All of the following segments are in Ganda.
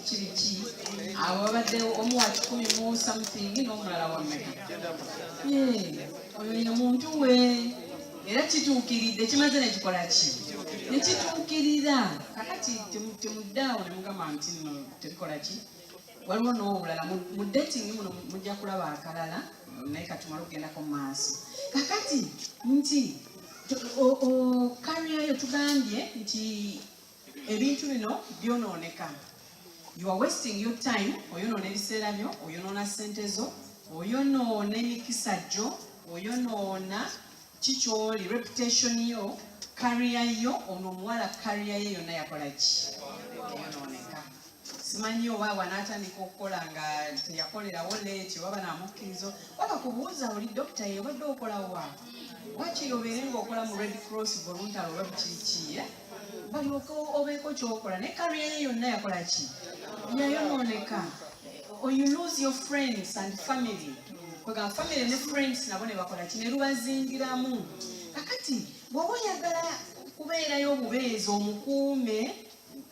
Chirichi, our omu something, no mala oyo muntu we era kituukiride kimaze ne kikolachi ne kituukirira kakati temuddawo ne mugamba nti no tekikolachi waliwo n'obulala mu dating muno mujja kulaba akalala naye katumala okugendako mu maaso kakati nti career yo tugambye nti ebintu bino byonooneka. You are wasting your time, oyonoona ebiseera byo, oyonoona ssente zo, oyonoona emikisa gyo, oyonoona kikyoli reputation yo, career yo, ono omuwala career ye yonna yakola ki? Eyonooneka. Simanyi oba wanaatandika okukola nga teyakolerawo leeti oba banaamukkirizo waba kubuuza oli dokita ye obadde okola wa? Wakiri obeere ng'okola mu Red Cross voluntary oba bukiriki balyoka obeeko kyokola ne career ye yonna yakola ki? Yayonooneka. Or you lose your friends and family. Kwega family ne friends nabo ne bakola ki ne lubazingiramu. Kakati bw'oba oyagala kubeerayo obubeezi omukuume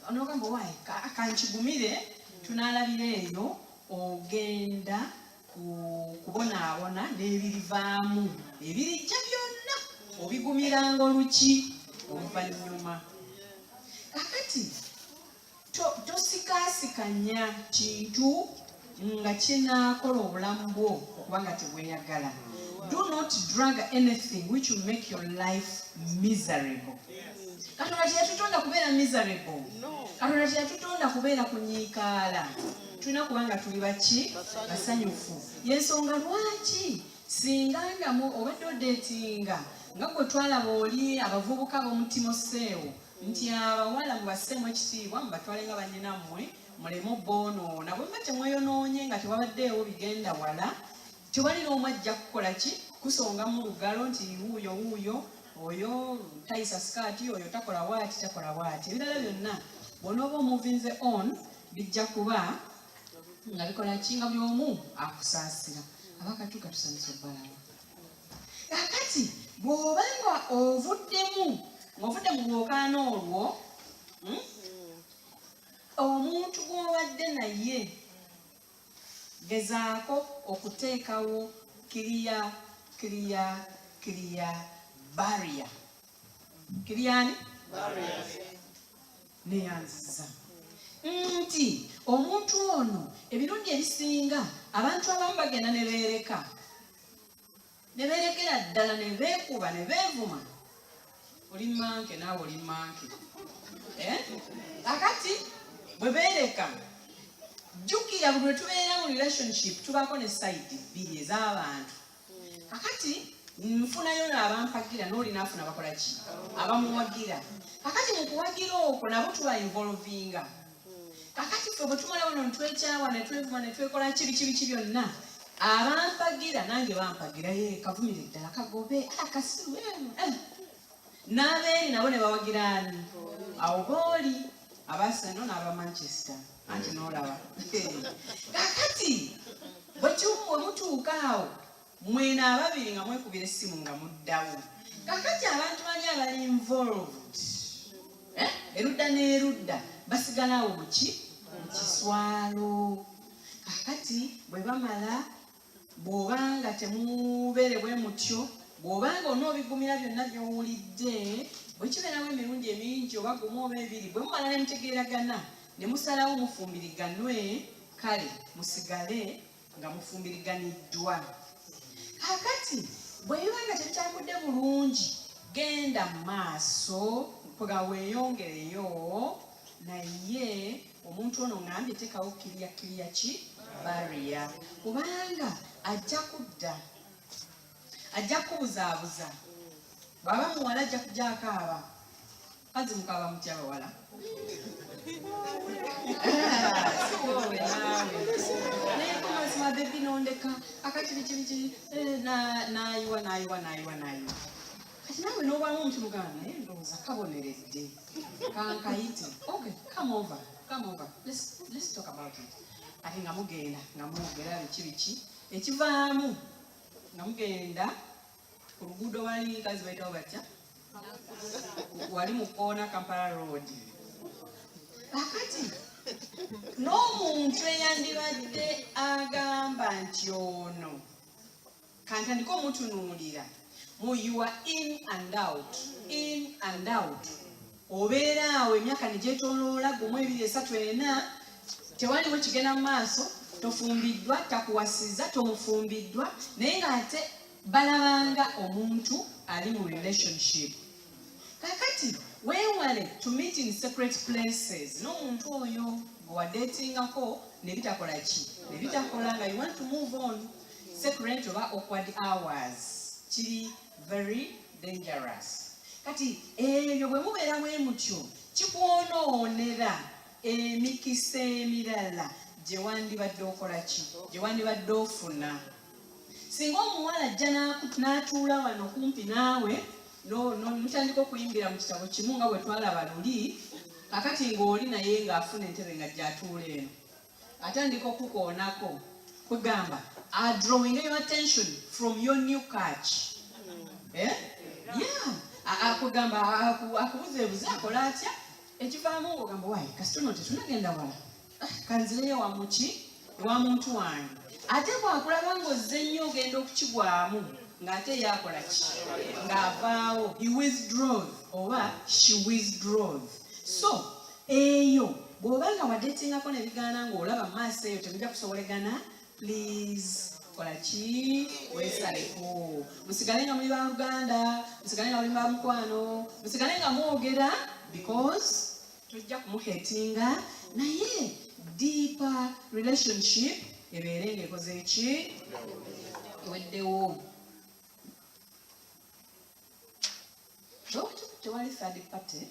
onogamba wayi akankigumire tunaalabira eyo ogenda kubonaabona n'ebirivaamu ebirijja byonna obigumiranga oluki oluvannyuma. Kakati tosikaasikanya kintu nga kinaakola obulamu bwo okuba nga tebweyagala. Do not drag anything which will make your life miserable. Katonda teyatutonda kubeera miserable. Katonda teyatutonda kubeera kunyiikaala. Tulina kubanga tuli baki basanyufu. Yensonga lwaki singa nga obadde odeetinga nga gwe twalaba oli abavubuka b'omu Timoseewo nti abawala mubasseemu ekitiibwa mubatwale nga bannyinammwe mulemu boonoona bwe mba temweyonoonye nga tewabaddeewo bigenda wala tewali n'omu ajja kukola ki kusongamu lugalo nti wuuyo oyo tayisa sikaati oyo takola waati ebirala byonna bw'onooba omuvinze on bijja kuba nga bikola ki nga buli omu akusaasira abakatu katusanyusa obbalawo. Kakati bw'oba nga ovudde mu bwokaano olwo omuntu gw'obadde naye gezaako okuteekawo kiriya barrier. Kiriyani? Neyanziza nti omuntu ono ebirungi ebisinga abantu abamu bagenda ne beerekera ddala ne beekuba ne beevuma. Oli manke naawe oli manke. Akati bwe beereka jjukira buli lwe tubeera mu relationship tubaako ne sayidi bbiri ez'abantu. Kakati nfunayo n'abampagira n'oli naafuna bakola ki? Abamuwagira. Kakati mu kuwagira okwo nabo tuba involvinga. Kakati ffe bwe tumala wano netwekyawa ne twevuma ne twekola biki byonna abampagira nange bampagira kavumire ddala kagobe akasiru n'abeeri nabo ne bawagirani awo booli abaseno n'aba Manchester anti n'olaba. Kakati bwe mutuuka awo mwena ababiri nga mwekubira essimu nga muddawo. Kakati abantu bali abali involved erudda n'erudda basigala awo mu kiswalo. Kakati bwe bamala bw'obanga temubeere bwe mutyo bw'obanga onoobigumira byonna by'owulidde bwe kibeerawo emirundi emingi oba gumu oba ebiri bwe mumala ne mutegeeragana ne musalawo mufumbiriganwe kale musigale nga mufumbiriganiddwa. Kakati bwe biba nga tebitambudde bulungi genda mu maaso kwega weeyongereyo naye omuntu ono ngambye teekawo kiriya ki barrier kubanga ajja kudda ajja kubuzaabuza. Bw'aba muwala ajja kujja akaaba kazi mukaaba mutya bawala siwowe naawe naye kumazima bebi nondeka akati biki nayiwa kati naawe n'obwamu omuntu mugana naye ndowooza kaboneredde kankayite okay come over let's talk about it. Ate nga mugenda nga mwogera biki ekivaamu nga mugenda ku luguudo wali kazi bayitawo batya wali mu koona Kampala Road. Akati n'omuntu eyandibadde agamba nti ono kantandika omutunuulira mu you are in and out obeera awo emyaka negyetoloola gumu 2 3 4 tewaliwo kigenda mu maaso tofumbiddwa takuwasiza tomufumbiddwa naye ng'ate balabanga omuntu ali mu relationship kakati weewale to meet in separate places n'omuntu oyo gwewadeetingako nebitakola ki nebitakola nga you want to move on separate oba awkward hours kiri very dangerous kati ebyo bwe mubeera bwe mutyo kikwonoonera emikisa emirala gye wandibadde okola ki gye wandibadde ofuna singa omuwala ajja n'atuula wano kumpi naawe mutandika okuyimbira mu kitabo kimu nga bwe twalaba luli kakati ng'oli naye ng'afuna entebe nga gyatuula eno atandika okukoonako kugamba drawing your attention from your new catch akugamba akubuzeebuze akola atya ekivaamu ng'ogamba waayi kasitono tetunagenda wala kanzireyo wamuki ewa muntu wange ate bwakulaba ng'ozze nnyo ogenda okukigwamu ng'ate yakola ki ng'avaawo he withdraws oba she withdraws so eyo bw'oba nga wadeetingako nebigaana ng'olaba mu maaso eyo temujja kusobolegana please kola ki weesaleko musigale nga muli ba Luganda musigale nga muli ba mukwano musigale nga mwogera because tujja kumuhetinga naye deeper relationship ebeere ng'ekoze ki eweddewo tewali third party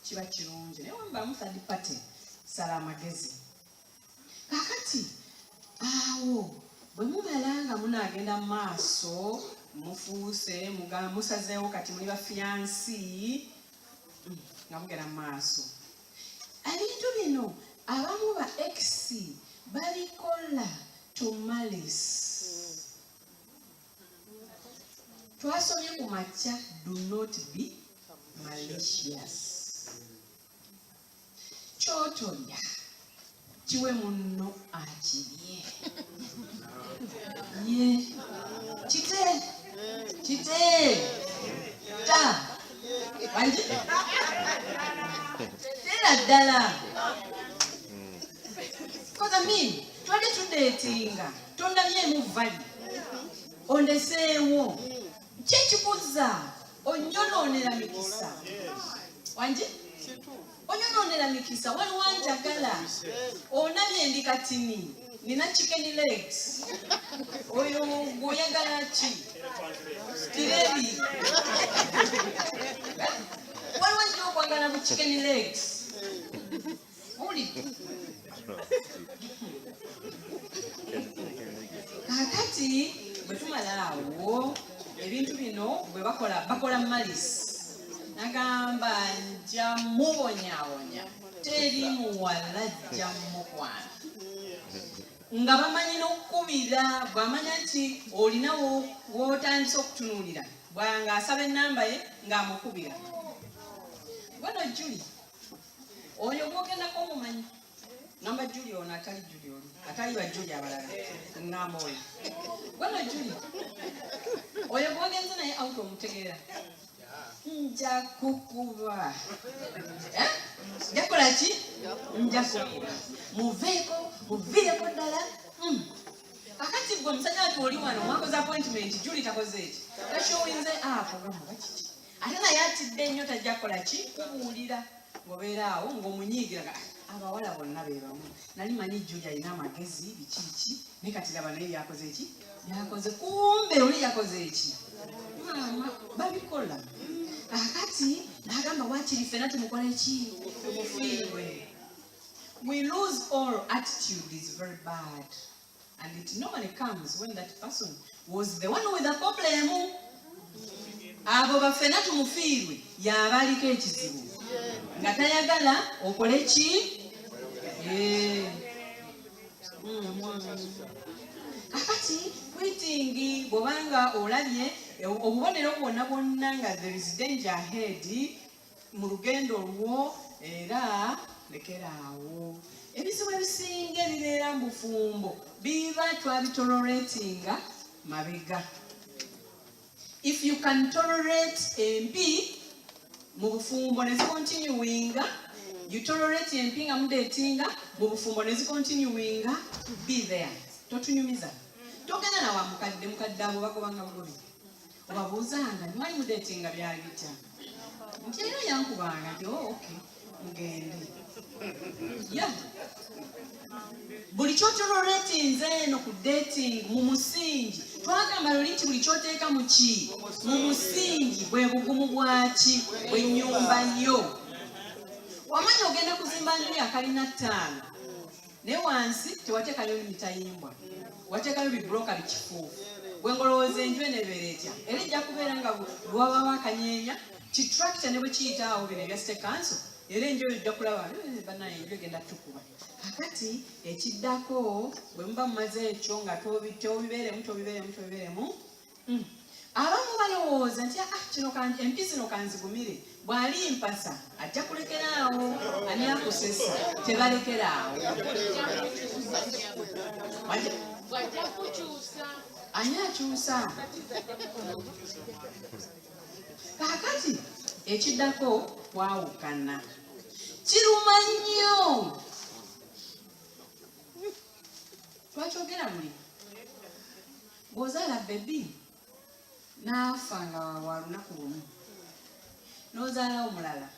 kiba kirungi naye wambamu third party sala amagezi kakati awo bwe mumala nga munaagenda mu maaso mufuuse musazeewo kati muli bafiyansi nga mugenda mu maaso ebintu bino abamu ba ex babikola to malice twasomye ku makya do not be malicious kyotolya kiwe munno akirye ye kite ta wanji tera ddala kozamin twali tudeetinga tondabyemu vali ondeseewo kyekikuza onyonoonera mikisa wanji onyonoonera mikisa waliwo njagala onabye ndi katini nina chicken legs oyo gwoyagala ki kirebi waliwo nyo okwagala mu chicken legs oli kakati bwe tumala awo ebintu bino bwe bakola malisi nagamba nja mubonyabonya teri muwala jja mukwana nga bamanyi n'okukubira bw'amanya nti olinawo w'otandise okutunuulira bwanga asaba ennamba ye ng'amukubira gwano Juli oyo gwogendako omumanyi namba Juli ono atali Juli ono atali ba Juli abalala ngamba oyo gwano Juli oyo gwogenze naye auto omutegeera nja kukuba jakola ki nja kukuba muveeko ddala akati gwe omusajja ati oli wano mwakoze appointment Juli takoze eki takyowinze akogamba bakiki ate naye atidde nnyo tajja kukola ki kubuulira ng'obeera awo ng'omunyiigira abawala bonna be bamu nali manyi Juli alina amagezi biki naye kati laba naye byakoze eki byakoze kumbe oli yakoze eki maama babikola akati nagamba wakiri ffena tumukola eki tumufiirwe. We lose all attitude is very bad and it normally comes when that person was the one with a problem. Abo baffena tumufiirwe yabaliko ekizibu nga tayagala okole ki akati kwitingi bw'obanga olabye obubonero bwonna bwonna nga there is danger ahead mu lugendo olwo era lekeraawo. Ebizibu ebisinga ebibeera mu bufumbo biba twabitoleratinga mabega. If you can tolerate empi mu bufumbo ne zikontinuinga, you tolerate empi nga mudetinga mu bufumbo ne zikontinuinga, be there. Totunyumiza. Togenda na wa mukadde abo bagobanga bugobi. Obabuuzanga mwali mudetinga byali bitya. Nti era yankubanga nti okay mugende. Yeah. Buli kyotoleratinze eno ku dating mu musingi twagamba luli nti buli kyoteeka mu ki mu musingi bwe bugumu bwaki bw'ennyumba yo. Wamanya ogenda kuzimba nju yakalina 5 naye wansi tewateekayo mitayimbwa, wateekayo bibuloka bikifuufu. Bwe ngolowooza enju eno ebeera etya era ejja kubeera nga lwabawo akanyeenya kitractor ne bwe kiyitaawo bino ebya state council era enju eyo ojja kulaba banaye enju egenda tukuba. Kakati ekiddako bwe muba mumaze ekyo nga tobibeeremu abamu balowooza nti kino empi zino kanzigumire, bw'ali mpasa ajja kulekeraawo, ani akusesa tebalekeraawo. Ani akyusa? Kakati ekiddako kwawukana kiruma nnyo. Twakyogera muli bw'ozaala bebi n'afa nga wa lunaku lumu, n'ozaala omulala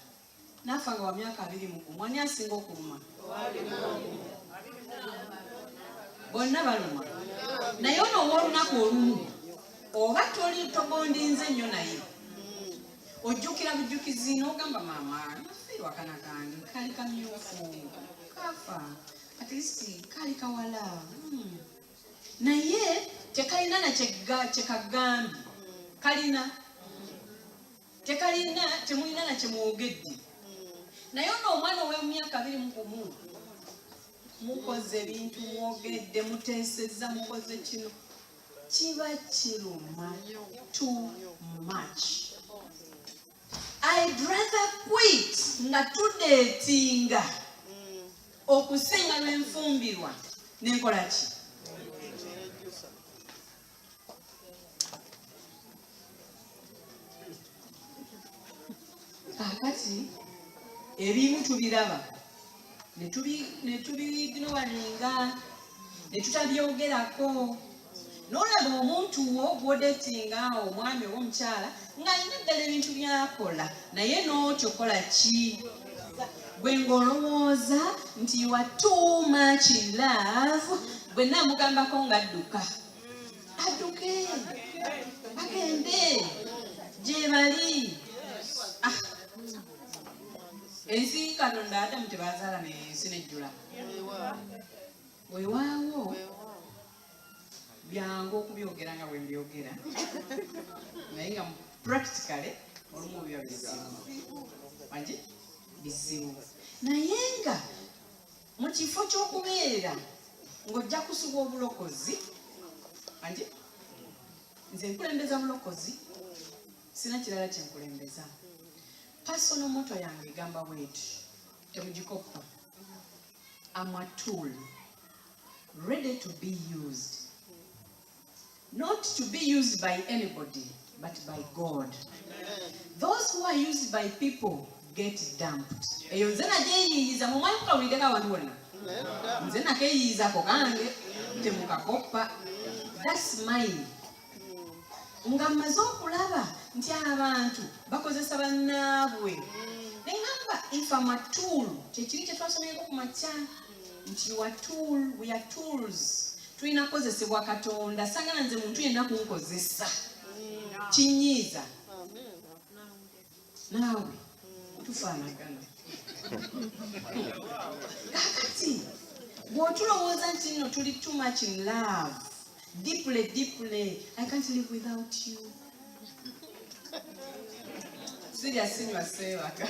n'afa nga wa myaka 21, ani asinga okuluma? Bonna baluma. Naye ono ow'olunaku olumu oba togondinze nnyo naye ojjukira bujjukizi n'ogamba maama nafiirwa kana kange kali kamyufu kafa at least kali kawala naye tekalina na kyekagambye kalina tekalina temulina na kyemwogedde. Naye ono omwana ow'emyaka 21 mukoze ebintu mwogedde muteesezza mukoze kino kiba kiruma too much. I'd rather quit nga tudeetinga okusinga lw'enfumbirwa n'enkola ki? Kakati ebimu tubiraba ne tubignowalinga ne tutabyogerako. N'olaba omuntu wo gwodetinga omwami oba omukyala ng'alina ddala ebintu byakola naye n'okyokola ki? Gwe ng'olowooza nti you are too much in love, bwe naamugambako ng'adduka adduke agende gye bali. Ensi Katonda Adamu tebazaala n'ensi nejjula. Weewaawo byangu okubyogera nga bwe mbyogera naye nga practically olumu biba bizibu. Wangi bizibu. Naye nga mu kifo ky'okubeera ng'ojja kusuba obulokozi, wangi nze nkulembeza bulokozi, sina kirala kye nkulembeza. Personal motto yange egamba bweti, temugikoppa. I'm a tool ready to be used. Not to be used by anybody, but by God. Those who are used by people get dumped. Eyo nze najeeyiiza mu mwayi mukawuliddeko abantu bonna. Nze nakeeyiizako kange temukakoppa. That's mine. Nga mmaze okulaba nti abantu bakozesa bannaabwe. Neŋŋamba if I'm a tool, kyekiri kye twasomyeko ku makya nti you are tool, we are tools. Tulina kukozesebwa Katonda, sangana nze muntu yenna kunkozesa kinyiiza. Naawe tufaanagana. Kakati bw'otulowooza nti nno tuli too much in love, deeply, I can't live without you. Sijasinywa sewaka.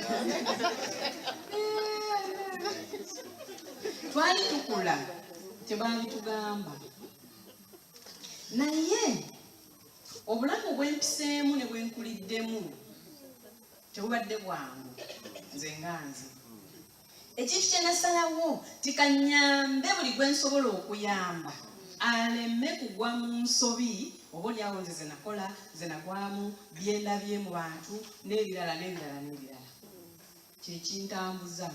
Twali tukula tebaali tugamba. Naye obulamu bwempiseemu ne bwenkuliddemu tebubadde bwangu nze nga nze. ekintu kye nasalawo tikanyambe buli gwe nsobola okuyamba aleme kugwa mu nsobi oba olyawo nze ze nakola ze nagwamu byendabye mu bantu n'ebirala kyekintambuza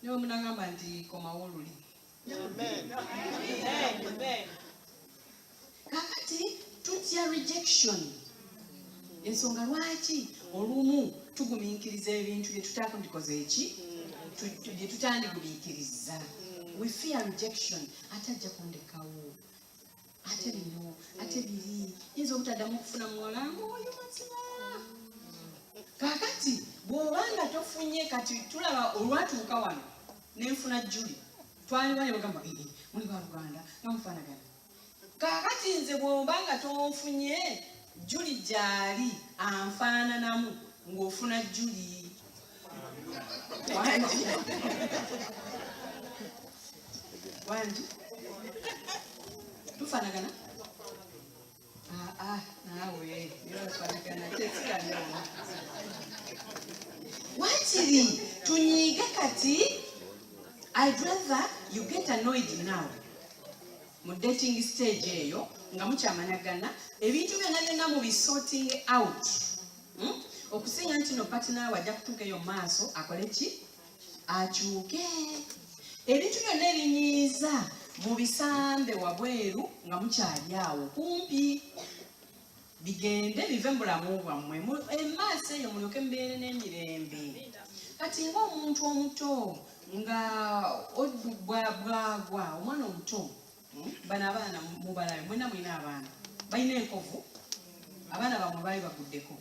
niwe munagamba nti komawo oluli kakati tutya rejection ensonga lwaki olumu tugumiikiriza ebintu bye tutakondikoze eki bye tutandigubikiriza we fear rejection ate ajja kundekawo ate bino ate biri yinza obutaddamu okufuna muwala oyo mazima kakati bw'obanga tofunye kati tulaba olwatuuka wano nenfuna Juli twaliwa ne bagamba muli ba Luganda namufaanagana kakati nze bw'obanga tonfunye Juli gyali anfaananamu ng'ofuna Juli wangi tufaanagana naawe nibafaanagana tesikanamu wakiri tunyiige kati I'd rather you get annoyed now mu dating stage eyo nga mukyamanyagana ebintu byonna mu bisorting out okusinga nti no partner wajja kutuuka eyo maaso akole ki akyuke ebintu byonna ebinyiiza mu bisambe wabweru nga mukyali awo kumpi bigende bive mu bulamu bwammwe emaaso eyo mulyoke mubeere n'emirembe kati ng'omuntu omuto nga oddubwabwagwa omwana omuto bano abaana mubalabe mwena mwina abaana balina enkovu abaana bamwe baali baguddeko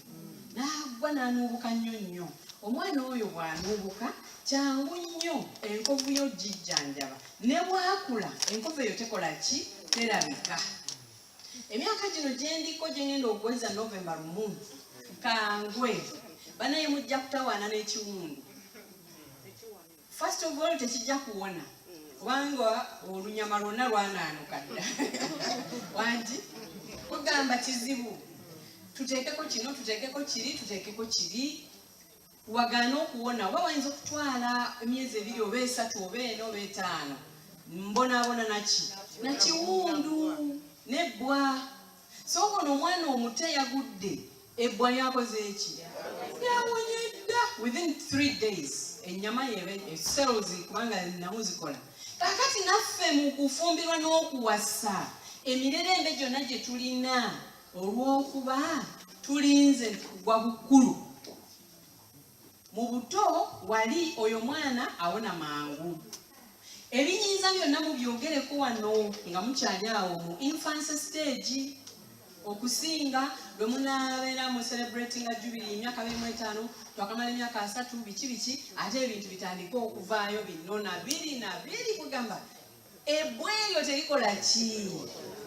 naagwa n'anuubuka nnyo omwana oyo bw'anuubuka kyangu nnyo enkovu yo gijjanjaba ne bwakula enkovu eyo tekola ki terabika emyaka gino gyendiko gyengenda okuweza November 1 kangwe banaye mujja kutawaana n'ekiwundu first of all tekijja kuwona kubanga olunyama lwonna lwanaanuka dda wangi kugamba kizibu tuteekeko kino tuteekeko kiri wagaana okuwona oba wayinza okutwala emyezi 2 oba 3 oba 4 oba 5 mbonaabona nakiwundu nebbwa so ono omwana omuto yagudde ebbwa yakoze eki yawonye dda within 3 days ennyama yebe cells kubanga namu zikola kakati naffe mu kufumbirwa n'okuwasa emirerembe gyonna gye tulina olw'okuba tulinze kugwa bukkulu mu buto wali oyo mwana awona mangu ebinyiiza byonna mubyogereko wano nga mukyali awo mu infancy stage okusinga lwe munaabeera mu celebrating jubilee emyaka 25 twakamala emyaka 3 biki ate ebintu bitandika okuvaayo binona biri kugamba ebbwa eryo terikola ki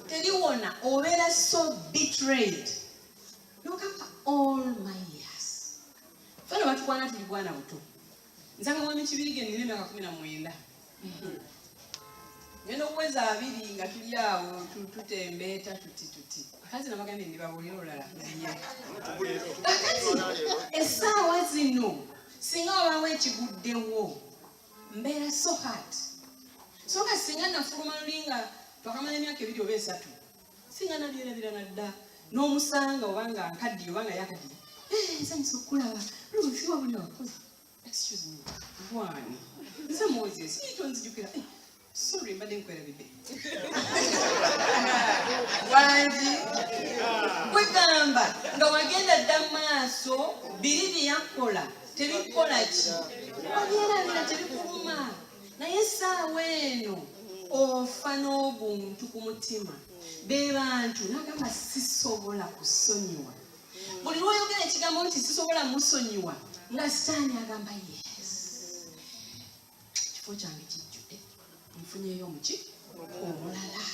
teriwona obeera so betrayed nogamba all my years fana batukwana tuli bwana buto nzanga mwami Kibirige nina emyaka 19 ngenda okuweza 2 nga tuli awo tutembeeta tuti akazi nabagambye ndibabulira olala kakati essaawa zino singa wabaawo ekiguddewo mbeera so hard so nga singa nafuluma lulinga twakamala emyaka 2 oba 3 singa nabyerabira nadda n'omusanga obanga nkaddiye obanga yakaddiye nsanyusa okukulaba lufiwa buli wakoze excuse me bwani nze Moses itonzijukira sorry mbadde nkwerabidde wangi kwegamba nga wagenda dda maaso biri byeyakola tebikola ki wabyerabira tebikuluma naye essaawa eno ofa n'obuntu ku mutima be bantu nagamba sisobola kusonyiwa buli lwoyogera ekigambo nti sisobola musonyiwa nga sitaani agamba yes kifo kyange kijjudde nfunyeyo muki omulala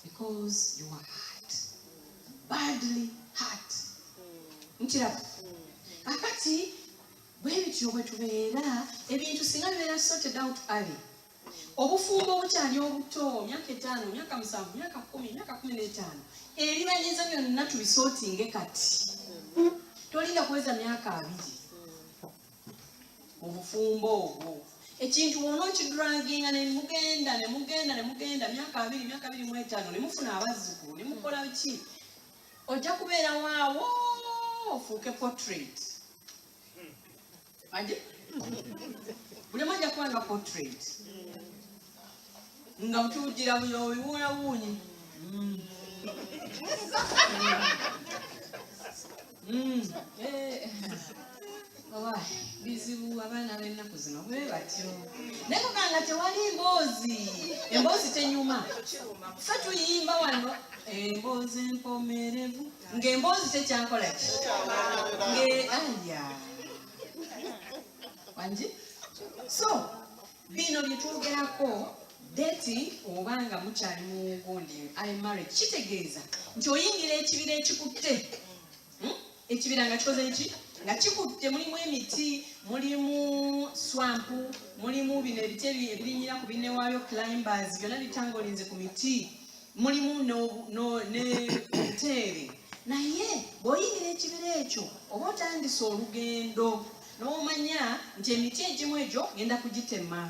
because you are hurt badly hurt nkiraba akati bwe bityo bwe tubeera ebintu singa bibeera sorted out early obufumbo obukyali obuto myaka 5 myaka 7 myaka 10 myaka 15 ebibanyiza byonna tubisortinge kati tolinda kuweza myaka 2 mu bufumbo obwo ekintu wona okidraginga ne mugenda myaka 2 ne mufuna abazzukulu ne mukola ki ojja kubeera waawo ofuuke portrait aje buli mmoja kuba nga portrait nga utuugira biwuula buunyi bizibu abaana b'ennaku zino bwe batyo naye kuganga tewali emboozi tenyuma fe tuyimba wano emboozi empomerevu ng'emboozi tekyakola ki aya wangi so bino byetwogerako deti obanga mukyali mu gundi marriage kitegeeza nti oyingira ekibira ekikutte ekibira nga kikoze eki nga kikutte mulimu emiti mulimu swampu mulimu bino ebiti ebirinyira ku binewabyo climbers byonna bitangolinze ku miti mulimu n'ebiteere naye bw'oyingira ekibira ekyo oba otandise olugendo n'omanya nti emiti egimu egyo genda kugitema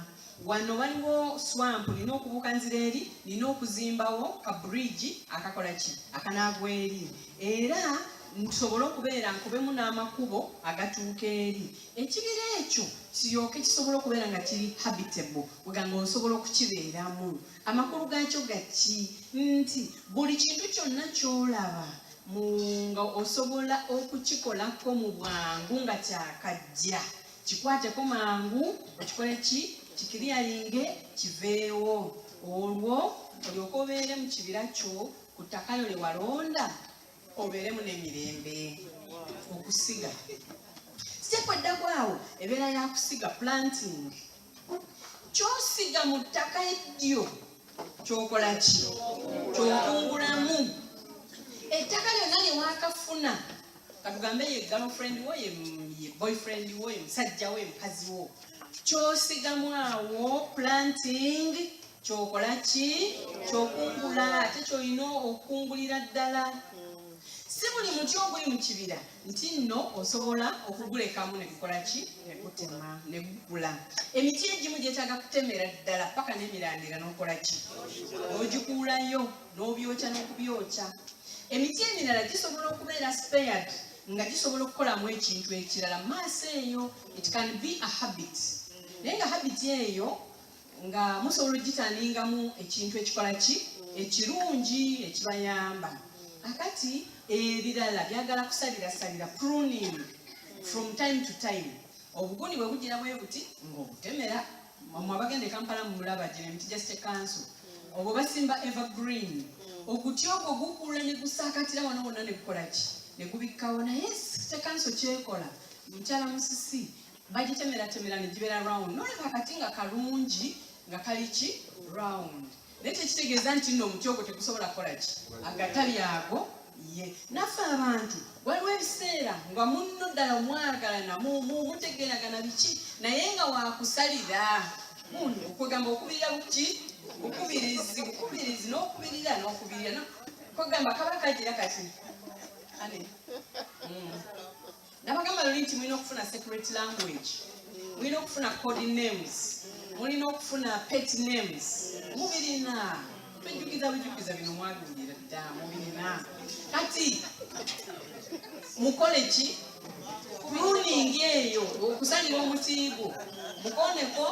wano waliwo swamp nina okubuuka nzira eri nina okuzimbawo ka bridge akakola ki akanaagwa eri era ntusobole okubeera nkubemu n'amakubo agatuuka eri ekibira ekyo kiryoke kisobola okubeera nga kiri habitable weganga osobola okukibeeramu amakulu gaakyo gaki nti buli kintu kyonna ky'olaba nga osobola okukikolako mu bwangu nga kyakajja kikwateko mangu okikole ki kikiryalinge kiveewo olwo olyoka obeere mu kibira kyo ku ttaka lyo lye walonda obeeremu n'emirembe okusiga sikweddako awo ebeera yakusiga planting kyosiga mu ttaka eddyo kyokola ki kyokungulamu ettaka lyonna lye waakafuna katugambe ye girlfriend wo ye boyfriend wo ye musajja wo ye mukazi wo kyosigamu awo planting kyokola ki kyokungula ate kyolina okungulira ddala si buli muti oguli mu kibira nti nno osobola okugulekamu negukola ki negutema negukula emiti egimu gyetaaga kutemera ddala paka n'emirandira n'okola ki ogikuulayo n'obyokya n'okubyokya emiti emirala gisobola okubeera spared nga gisobola okukolamu ekintu ekirala maaso eyo it can be a habit naye nga habit eyo nga musobola ogitaningamu ekintu ekikola ki ekirungi ekibayamba akati ebirala byagala kusalirasalira pruning from time to time obuguni bwe bugira bwe buti ng'obutemera mmwe abagenda e Kampala mulaba gino emiti gya City Council obwo basimba evergreen oguti ogwo gukula ne gusaakatira wano wonna ne gukola ki ne gubikkawo naye City Council kyekola mukyala musisi bagitemeratemera ne gibeera round nolaba akati nga kalungi nga kali ki round naye tekitegeeza nti nno omuti ogwo tegusobola kukola ki agatabi ago ye naffe abantu waliwo ebiseera nga munno ddala omwagalana mutegeragana biki naye nga wakusalira okugamba okubirira buki bukubirizi n'okubirira kugamba kaba kagira kati nabagamba luli nti mulina okufuna secret language mulina okufuna code names mulina okufuna pet names mubirina twejukiza bino mwagulira dda mubirina kati mukole ki pruning eyo okusalira omutiigo mukoneko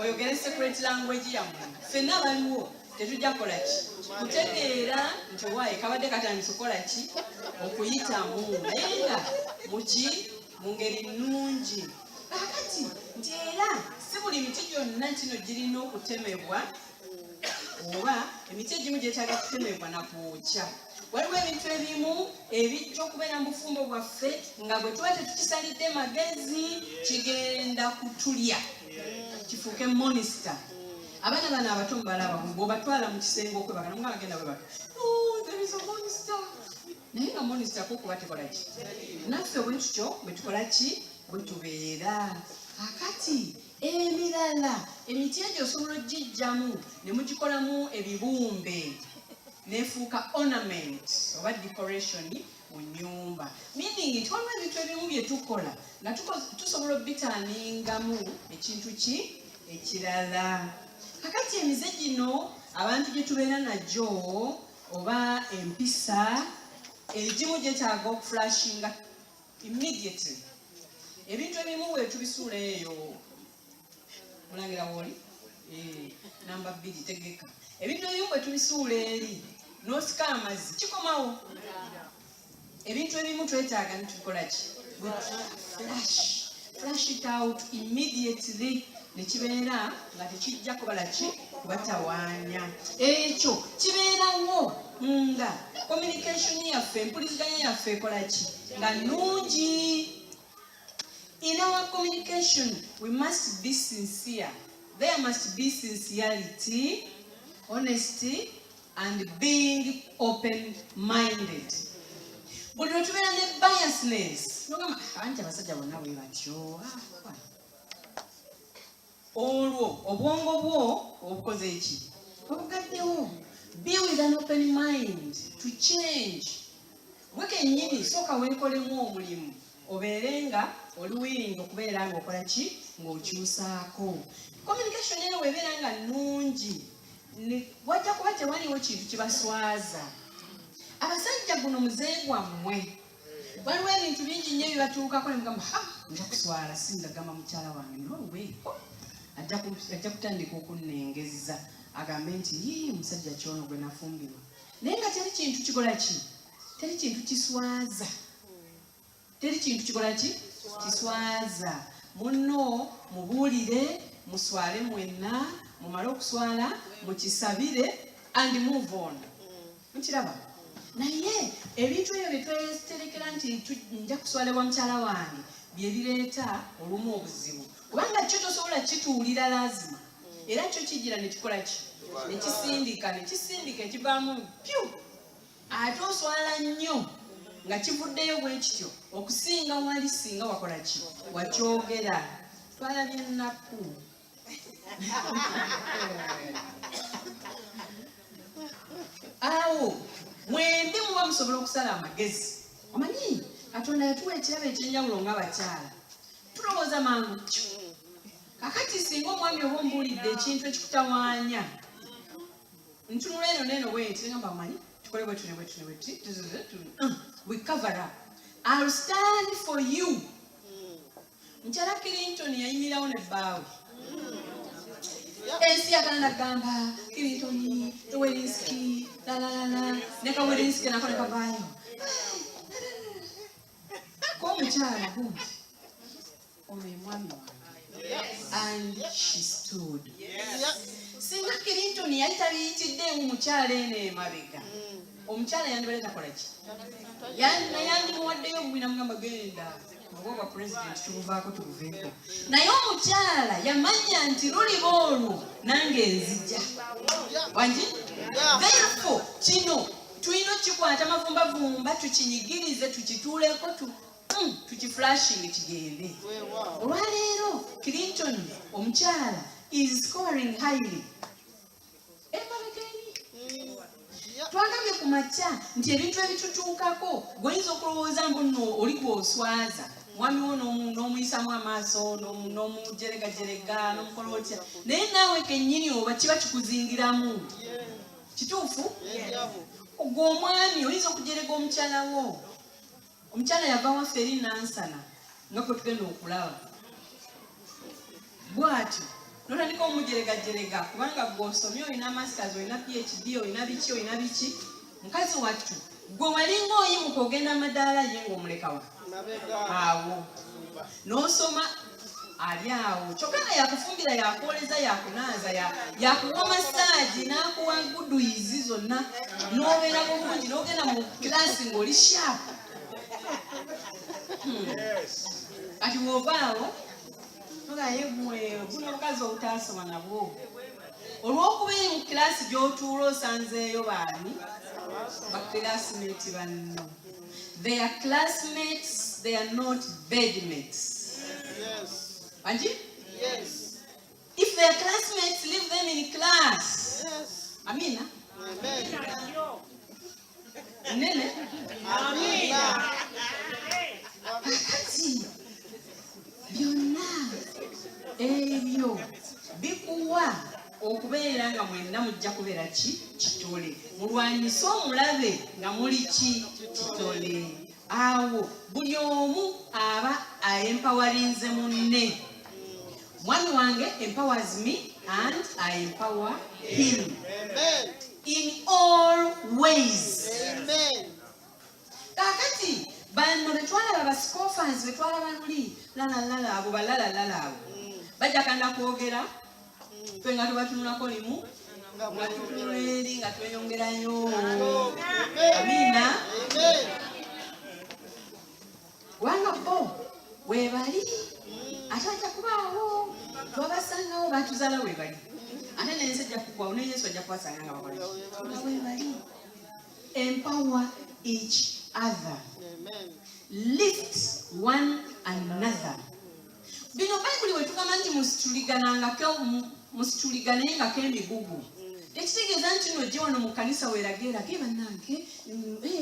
oyogere secret language yammwe ffenna baliwo tetujja kukola ki kutegeera nti waaye kabadde katandisa okukola ki okuyitamu naye nga mu ngeri nnungi kakati nti era si buli miti gyonna kino girina okutemebwa oba emiti egimu gyetaaga kutemebwa na kwokya waliwo ebintu ebimu ebijja okubeera mu bufumbo bwaffe nga bwe tuba tetukisalidde magezi kigenda kutulya kifuuke monisita abaana bano abato mubalaba bw'obatwala mu kisenge okwebagana nga bagenda bwe bato there is a monster naye nga monisita kukuba tekola ki naffe bwe tutyo bwe tukola ki bwe tubeera akati emirala emiti egyo osobola ogijjamu ne mugikolamu ebibumbe nefuuka ornament oba decoration mu nnyumba. Meaning twalina ebintu ebimu bye tukola nga tusobola obitaaningamu ekintu ekirala. Kakati emize gino abantu gye tubeera najjo oba empisa egimu gyetaaga okuflashinga immediately. Ebintu ebimu bwe tubisuula eyo mulangira woli namba 2 tegeka. Ebintu ebimu bwe tubisuula eri n'osika amazzi kikomawo. Ebintu ebimu twetaaga nitukola ki? Flash it out immediately. Nekibeera nga tekijja kubala ki kubatawaanya. Ekyo kibeerawo nga communication yaffe, empuliziganya yaffe ekola ki nga nnungi. In our communication we must be sincere. There must be sincerity, honesty and being open-minded. Buli lwe tubeera ne biasness nogamba anti abasajja bonna bwe batyo, olwo obwongo bwo obukoze eki? Obugaddewo. Be with an open mind to change. Gwe kennyini sooka weekolemu omulimu obeere nga oli willing okubeera nga okola ki? Ng'okyusaako. Communication eno weebeera nga nnungi wajja kuba tewaliwo kintu kibaswaza. Abasajja guno muzeey gwammwe waliwo ebintu bingi nnyo ebibatuukako ne mugamba nja kuswala singagamba mukyala wange nolwe ajja kutandika okunnengeza agambe nti musajja kyono gwe nafumbirwa. Naye nga teri kintu kikola ki? Teri kintu kiswaza. Teri kintu kikola ki? Kiswaza. Munno mubuulire, muswale mwenna, mumale okuswala, mukisabire and move on. Mukiraba? Naye ebintu ebyo bye tweterekera nti nja kuswalibwa mukyala wange bye bireeta olumu obuzibu. Kubanga kyo tosobola kituulira lazima. Era kyo kijira ne kikola ki? Nekisindika ekivaamu pyu. Ate oswala nnyo nga kivuddeyo bwe kityo okusinga wali singa wakola ki? Wakyogera. Twalabye ennaku. Awo mwembi muba musobola okusala amagezi. Omanyi Katonda yatuwa ekirabo ekyenjawulo ng'abakyala. Tulowooza mangu. Kakati singa omwami oba ombuulidde ekintu ekikutawaanya ntunula eno neno bweti ngamba manyi tukole bwetu ne bwetu ne bwetu we cover up. I'll stand for you. Mukyala Clinton yayimirawo ne bbaawe. Ensi yakala nagamba Clinton Lewinsky ne Lewinsky nako ne kavaayo. Ko mukyala gundi ono ye mwami wange. And she stood. Singa Clinton yayita biyitiddeemu mukyala eno emabega omukyala yandibaleta kola ki? Yandimuwaddeyo obubina mugamba genda obwa president tubuvaako tubuveeko. Naye omukyala yamanya nti luliba olwo nange nzija wangi. Therefore kino tulina okikwata mavumbavumba tukinyigirize tukituuleko tukiflashing kigende. Olwaleero Clinton omukyala is scoring highly. Twagambye ku makya nti ebintu ebitutuukako goyinza okulowooza mbu nno oli gw'oswaza mwami wo n'omuyisamu amaaso n'omujeregajerega n'omukola otya naye naawe kennyini oba kiba kikuzingiramu. Kituufu? Gwe omwami oyinza okujerega omukyala wo. Omukyala yava waffe eri nansana nga kwe tugenda okulaba bw'atyo n'otandika omujeregajerega kubanga gw'osomye olina masters olina PhD olina biki mukazi wattu gwe walinga oyimuka ogenda amadaala ye ng'omulekawa awo n'osoma ali awo kyokka nga yakufumbira yakwoleza yakunaaza yakuwa masaaji n'akuwa guduyizi zonna n'obeera bulungi n'ogenda mu kilaasi ng'oli shaapu. Kati bw'ovaawo togaye gwe buno obukazi obutaasoma nabwo olw'okuba eri mu kilaasi gy'otuula osanzeeyo baani bakkilaasimeeti banno. They are classmates, they are not bedmates. Anji? Yes. If they are classmates, leave them in class. Yes. Amina? Amen. nene. Amina. Kakati byonna ebyo bikuwa okubeera nga mwenna mujja kubeera kitole. Mulwanyise omulabe nga muli kitole. Awo buli omu aba ayempawarinze munne. Mwami wange empowers me and I empower him. Amen. In all ways. Amen. Kakati bano betwalaba bascoffers betwalaba luli lala abo balala abo bajja kanda kwogera twe nga tubatunulako limu nga tutunula eri nga tweyongerayo. Amina. Wanga bo webali ate ajja kubaawo twabasangawo batuzaala webali ate nensi ejja kukwawo ne Yesu ajja kubasanga nga bakola webali. Empower each other. Amen. Lift one another. Bino Bible wetugamba nti musituliganengako emigugu. Ekitegeeza nti nojja wano mu kanisa weerageerage bannange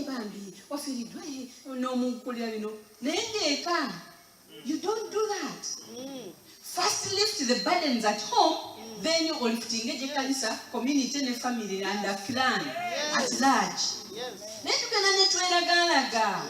bambi wafiiriddwa n'omukulira bino naye ng'eka. You don't do that. First lift the burdens at home, then you lifting ekanisa, community ne family and a clan at large. Yes. Naye tugenda ne tweragalaga.